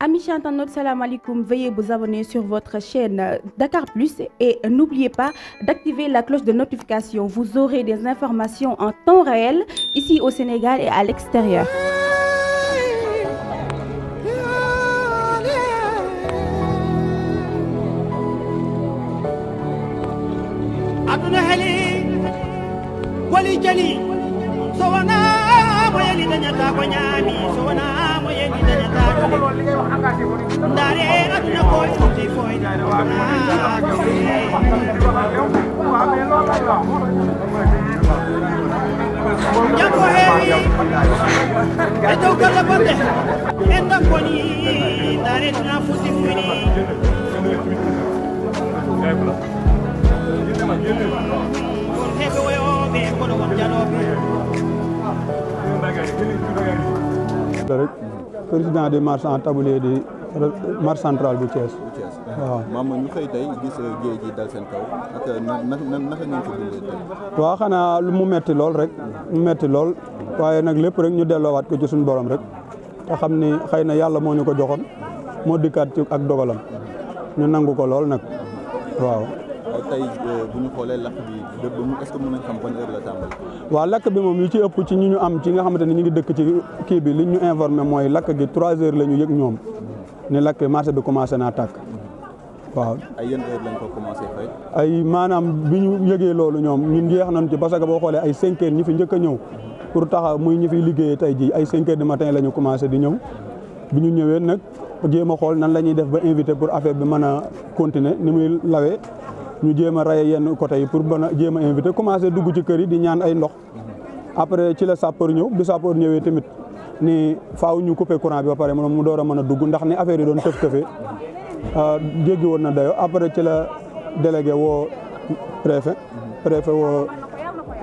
Amis internautes, salam alaikum. Veuillez vous abonner sur votre chaîne Dakar Plus et n'oubliez pas d'activer la cloche de notification. Vous aurez des informations en temps réel ici au Sénégal et à l'extérieur. aduna heli wali jali so wana moyeli dañata ko ñaami so wana moyeli dañata ndare aduna ko futi foy jako hewi e dow galla bande en dakkoni ndare duna futi fini rek président des marchands tabliers di marché central bu Thiès. waaw maam ñu xëy tey gis géej gi dal seen kaw ak naka ngeen ko dundee tey. waaw xanaa lu mu metti lool rek mu metti lool waaye nag lépp rek ñu delloowaat ko ci suñu borom rek te xam ni xëy na yàlla moo ñu ko joxoon moo dikkaat ci ak dogalam ñu nangu ko lool nag waaw. tey bu ñu xoolee lakk bi est-ce que mën nañ xam ban heure la tàmbali. waaw lakk bi moom li ci ëpp ci ñi ñu am ci nga xamante ni ñu ngi dëkk ci kii bi li ñu informé mooy lakk gi 3 heures la ñu yëg ñoom ni lakk marché bi commencé naa tàkk waaw. ay yenn heure lañ ko commencé fay. ay maanaam bi ñu yëgee loolu ñoom ñun jeex nañ ci parce que boo xoolee ay 5 heures ñi fi njëkk a ñëw pour taxaw muy ñi fiy liggéeyee tey jii ay 5 heures du matin la ñu commencé di ñëw bi ñu ñëwee nag jéem a xool nan la ñuy def ba invité pour affaire bi mën a continuer ni muy lawee. ñu jéem a raye yenn côté yi pour mën a jéem a invité commencé dugg ci kër yi di ñaan ay ndox après ci la sapeur ñëw bi sapeur ñëwee tamit ni faaw ñu coupé courant bi ba pare mu door a mën a dugg ndax ni affaire yi doon tëf-tëfee jéggi woon na dayo après ci la délégué woo préfet woo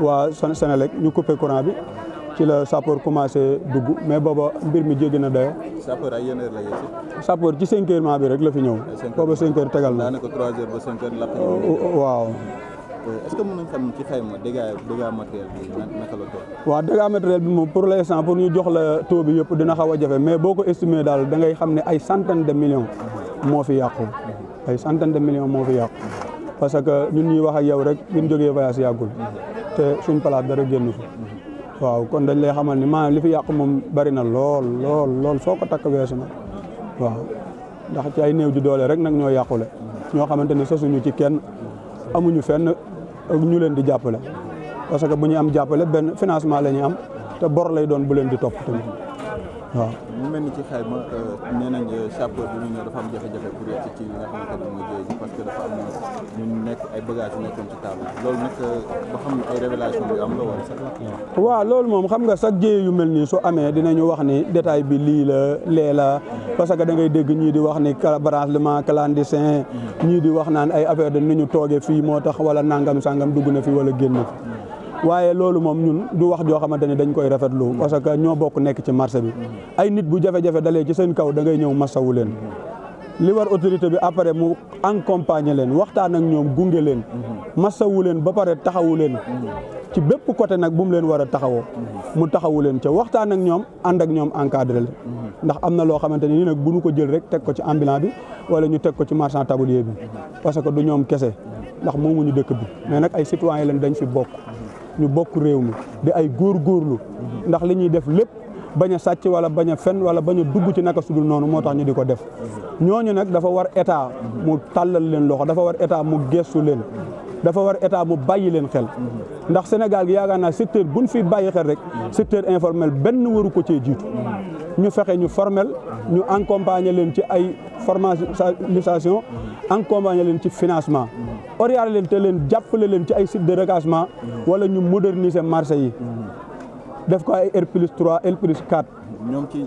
waa Sénélec ñu coupé courant bi ci la sapeur commencé dugg mais booba mbir mi jéggi na dayo sapeur ay yenn heure la yegsi. sapeur ci 5 heures bi rek la fi ñëw. booba 5 heures tegal na. daanaka 3 heures ba 5 heures lakk. waaw. est-ce que mën nañ xam ci xayma dégâts matériel bi naka la toll. waaw dégâts matériel bi moom pour l'instant pour ñu jox la taux bi yëpp dina xaw a jafe mais boo ko estimé daal da ngay xam ne ay centaines de millions moo fi yàqu. ay centaines de millions moo fi yàqu parce que ñun ñuy wax ak yow rek bi ñu jógee voyage yàggul te suñ place dara génn fa. waaw kon dañ lay xamal ni maanaam li fi yàqu moom bari na lool foo ko takk weesu na waaw ndax ci ay néew ji doole rek nag ñoo yàqule ñoo xamante ne sasuñu ci kenn amuñu fenn ñu leen di jàppale parce que bu ñu am jàppale benn financement la ñu am te bor lay doon bu leen di topp tamit waaw. mu mel ni ci xayma nee nañ sapeur bi ñu ñëw dafa am jafe-jafe pour yegg ci li nga xamante ne mooy géej gi parce que dafa am ñu nekk ay bagages yu nekkoon ci table loolu nag ba xam ne ay révélation yu am la wala sax. waaw loolu moom xam nga sax jéey yu mel nii su amee dinañu wax ni détail bi lii la lee la parce que da ngay dégg ñii di wax ni branchement clandestin ñii di wax naan ay affaire de ni ñu toogee fii moo tax wala nangam sangam dugg na fi wala génn fi waaye loolu moom ñun du wax joo xamante ni dañ koy rafetlu parce que ñoo bokk nekk ci marché bi ay nit bu jafe-jafe dalee ci seen kaw da ngay ñëw masawu leen li war autorité bi après mu accompagner leen waxtaan ak ñoom gunge leen masawu leen ba pare taxawu leen ci bépp côté nag bu mu leen war a taxawoo mu taxawu leen ca waxtaan ak ñoom ànd ak ñoom encadré leen ndax am na loo xamante ni nag bu ñu ko jël rek teg ko ci ambulant bi wala ñu teg ko ci marchand tablier bi parce que du ñoom kese ndax moomuñu dëkk bi mais nag ay citoyen leen dañ fi bokk ñu bokk réew mi di ay góorgóorlu ndax li ñuy def lépp bañ a sàcc wala bañ a fen wala bañ a dugg ci naka sudul noonu moo tax ñu di ko def ñooñu nag dafa war état mu tàllal leen loxo dafa war état mu gestu leen dafa war état mu bàyyi leen xel ndax Sénégal gi yaakaar naa secteur buñ fi bàyyi xel rek secteur informel benn waru ko cee jiitu ñu fexe ñu formel ñu accompagner leen ci ay formalisation accompagner leen ci financement orienté leen te leen jàppale leen ci ay sites de recasement wala ñu moderniser marché yi def ko ay R+3 R+4. ñoom ci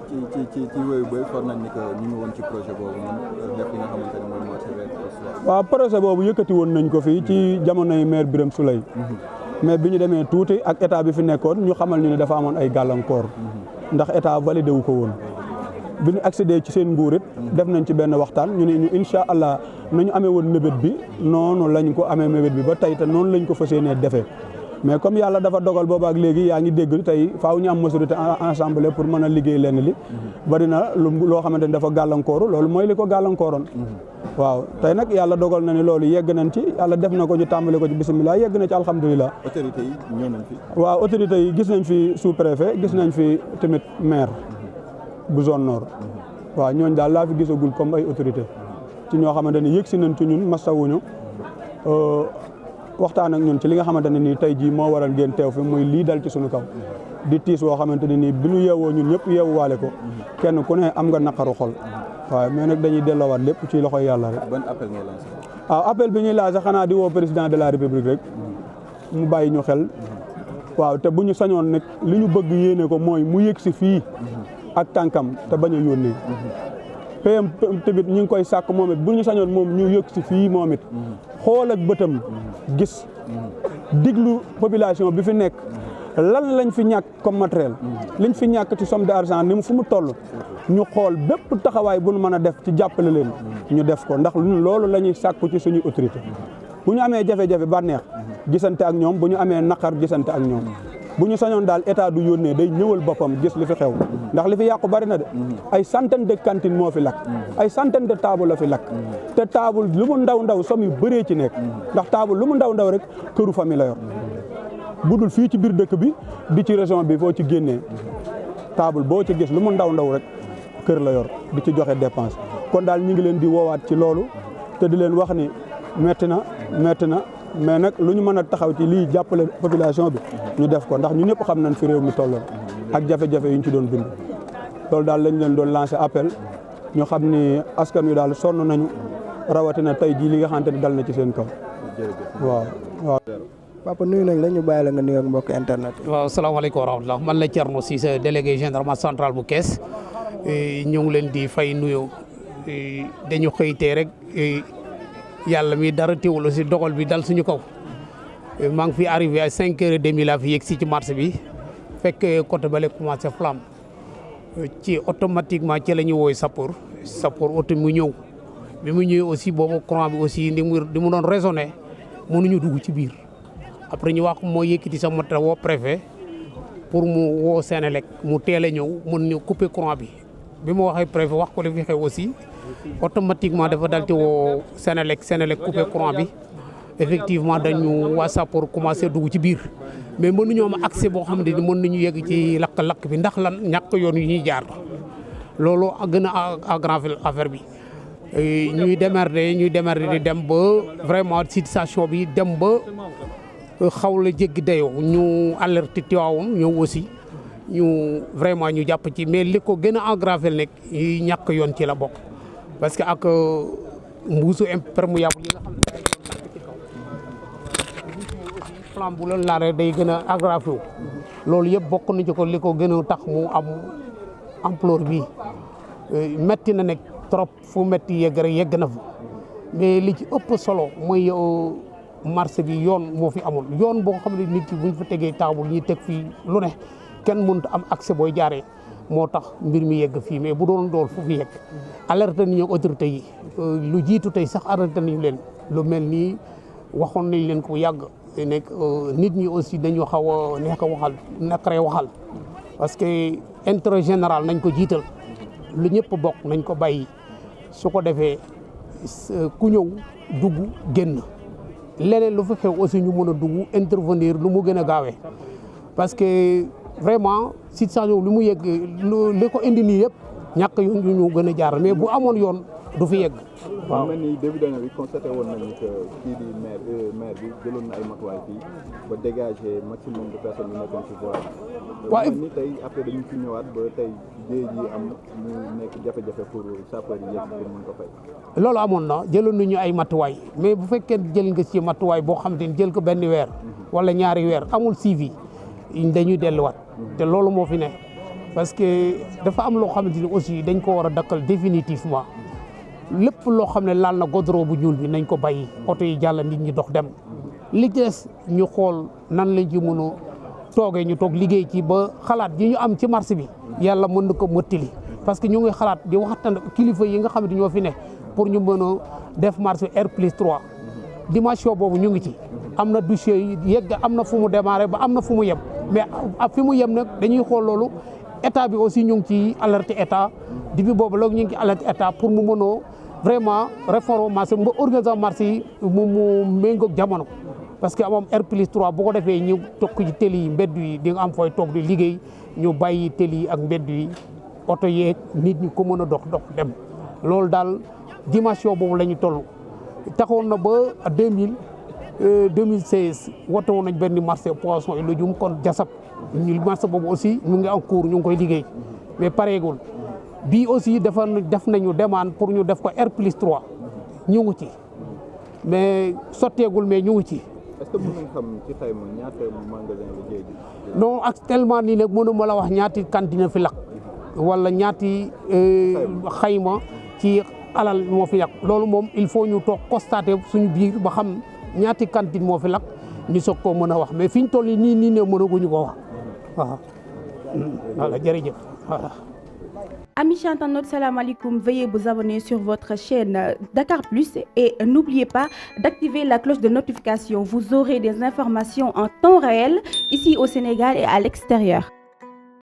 wéyu bay for nañ ni que ñu ngi woon ci projet boobu noonu def li nga xamante ne mooy marché vert. waaw projet boobu yëkkati woon nañ ko fii ci jamonoy maire Birame Souleye mais bi ñu demee tuuti ak état bi fi nekkoon ñu xamal ñu ne dafa amoon ay gàllankoor ndax état validé wu ko woon bi ñu accédé ci seen nguur it def nañ ci benn waxtaan ñu ne ñu incha allah nañu amee woon mébét bi noonu lañ ko amee mébét bi ba tey te noonu lañ ko fas yéenee defee mais comme yàlla dafa dogal booba ak léegi yaa ngi dégg tey faaw ñu am majorité assemblée pour mën a liggéey lenn li bari na loo xamante ni dafa gàllankooru loolu mooy li ko gàllankooroon waaw tey nag yàlla dogal na ni loolu yegg nañ ci yàlla def na ko ñu tàmbale ko ci bisimilah yegg na ci alhamdulilah. autorités yi ñëw nañ fi. waaw autorités yi gis nañ fi sous préfet gis nañ fi tamit maire bu zone nord waaw ñooñu daal laa fi gisagul comme ay autorité ci ñoo xamante ni yëg si nañ ci ñun masawuñu waxtaan ak ñun ci li nga xamante ne nii tey jii moo waral ngeen teew fi muy lii dal ci suñu kaw di tiis woo xamante ne nii bi ñu yeewoo ñun ñëpp yeewuwaale ko kenn ku ne am nga naqaru xol waaw mais nag dañuy delloowaat lépp ci loxoy yàlla rek. ban appel ngay lancé. waaw appel bi ñuy lancé xanaa di woo président de la république rek mu bàyyi ñu xel waaw te bu ñu sañoon nag li ñu bëgg yéene ko mooy mu yëg si fii ak tànkam te bañ a yónnee. PM tamit ñu ngi koy sàkk moom it bu ñu sañoon moom ñu yëg si fii moom it xool ak bëtam gis diglu population bi fi nekk lan lañ fi ñàkk comme matériel liñ fi ñàkk ci somme d'argent ni mu fu mu toll ñu xool bépp taxawaay bu nu mën a def ci jàppale leen ñu def ko ndax loolu la ñuy sàkku ci suñuy autorité bu ñu amee jafe-jafe bànneex gisante ak ñoom bu ñu amee naqar gisante ak ñoom bu ñu sañoon daal état du yónnee day ñëwal boppam gis li fi xew ndax li fi yàqu bari na de ay centaine de cantines moo fi lakk ay centaine de table la fi lakk te table lu mu ndaw ndaw somme yu bëree ci nekk ndax table lu mu ndaw ndaw rek këru famille la yor budul fii ci biir dëkk bi di ci région bi foo ci génnee table boo ci gis lu mu ndaw ndaw rek kër la yor di ci joxe dépense kon daal ñu ngi leen di woowaat ci loolu te di leen wax ni metti na mais nag lu ñu mën a taxaw ci lii jàppale population bi ñu def ko ndax ñu ñëpp xam nañ fi réew mi tolloon ak jafe-jafe yi ñu ci doon dund loolu daal lañ leen doon lancer appel ñu xam ni askan wi daal sonn nañu rawatina tey jii li nga xamante ni dal na ci seen kaw. waaw. Papa nuyu nañ la ñu bàyyi la nga nuyu ak mbokk internet. waaw salaamaaleykum wa rahmatulah man la Thierno Cissé délégué gendarmerie centrale bu Kees ñu ngi leen di fay nuyoo dañu xëy tey rek. yàlla mi dara teewul aussi dogal bi dal suñu kaw maa ngi fi arrivé à 5h30 laa fi yegg si ci marché bi fekk côté bale commencé flamme ci automatiquement ci la ñu wooy sapeur oto mu ñëw bi mu ñëwee aussi boobu courant bi aussi di mu doon raisonné mënuñu dugg ci biir après ñu wax moo yëkkati sa moto woo préfet pour mu woo Sénélec mu teel a ñëw mën ñu couper courant bi mu waxee préfet wax ko li fi xew aussi automatiquement dafa dal ci woo Sénélec coupé courant bi effectivement dañu waa sapeur commencé dugg ci biir mais mënuñu am accès boo xam ne mën nañu yegg ci lakk-lakk bi ndax lan ñàkk yoon yu ñuy jaar loolu gën a aggraver affaire bi ñuy démerder di dem ba vraiment situation bi dem ba xaw la jéggi dayoo ñu alerté Tivaouane ñëw aussi ñu vraiment ñu jàpp ci mais li ko gën a aggraver nekk yi ñàkk yoon ci la bokk parce que ak mbuusu imperméable yi nga xam ne ci kaw flamme bu la laaree day gën a aggravé wu loolu yëpp bokk na ci ko li ko gën a tax mu am ampleur bi metti na nekk trop fu metti yegg rek yegg na fa mais li ci ëpp solo mooy marché bi yoon moo fi amul yoon boo xam ne nit ki buñ fa tegee taabul ñi teg fii lu ne kenn mënut am accès booy jaaree moo tax mbir mi yegg fii mais bu doon dool fu fi yegg alerte nañu autorité yi lu jiitu tey sax alerte nañu leen lu mel nii waxoon nañ leen ko yàgg nekk nit ñi aussi dañu xaw a neex a waxal naqaree waxal parce que intérêt général nañ ko jiital lu ñëpp bokk nañ ko bàyyi su ko defee ku ñëw dugg génn leneen lu fi xew aussi ñu mën a dugg intervenir lu mu gën a gaawee parce que vraiment situation li mu yegg li ko indi nii yëpp ñàkk yoon yu ñu gën a jaar mais bu amoon yoon du fi yegg. waaw mel ni début d'année bi constaté woon nañu que kii di maire bi jëloon na ay matuwaay fii ba dégager maximum de personnes yu nekkoon ci voie bi. waaw ni tey après dañu ci ñëwaat ba tey géej gi am ñu nekk jafe-jafe pour sapeur yi yegg pour mën ko fay. loolu amoon na jëloon nañu ay matuwaay mais bu fekkee jël nga ci matuwaay boo xam te ni jël ko benn weer wala ñaari weer amul suivi dañuy delluwaat te loolu moo fi ne parce que dafa am loo xamante ni aussi dañ ko war a dakkal définitivement lépp loo xam ne laal na goudron bu ñuul bi nañ ko bàyyi oto yi jàll nit ñi dox dem li des ñu xool nan lañ ci mën a toogee ñu toog liggéey ci ba xalaat yi ñu am ci marché bi yàlla mën na ko mottali parce que ñu ngi xalaat di waxtaan kilifa yi nga xamante ñoo fi ne pour ñu mën a def marché R+3 dimension boobu ñu ngi ci am na dossier yi yegg am na fu mu démarré ba am na fu mu yem mais fi mu yem nag dañuy xool loolu état bi aussi ñu ngi ci alerte état depuis boobu loolu ñu ngi ci alerte état pour mu mënoo vraiment réforme marché ba organiser marché yi mu méngoog jamono parce que amoon R+3 bu ko defee ñu toog ci tëli yi mbedd yi di nga am fooy toog di liggéey ñu bàyyi tëli yi ak mbedd yi oto yeeg nit ñi ko mën a dox dem loolu daal dimension boobu la ñu toll taxoon na ba 2016 wote woon nañ benn marché poisson et légumes kon jasab ñu marché boobu aussi ñu ngi en cours ñu ngi koy liggéey mais pareegul bii aussi def nañu demande pour ñu def ko R+3 ñu ngi ci mais sotteegul mais ñu ngi ci. est-ce que mën nañ xam ci xayma ñaata magasin la géej gi. non actuellement nii nag mënuma la wax ñaati cantine fi lakk wala ñaati xayma ci alal moo fi yàq loolu moom il faut ñu toog constater suñu biir ba xam ñaati cantine moo fi lakk ñu soog koo mën a wax mais fi ñu toll nii ne mënaguñu ko wax waaw voilà jërëjëf voilà. Amis internautes, salam alaikum. Veuillez vous abonner sur votre chaîne Dakar Plus et n'oubliez pas d'activer la cloche de notification. Vous aurez des informations en temps réel ici au Sénégal et à l'extérieur.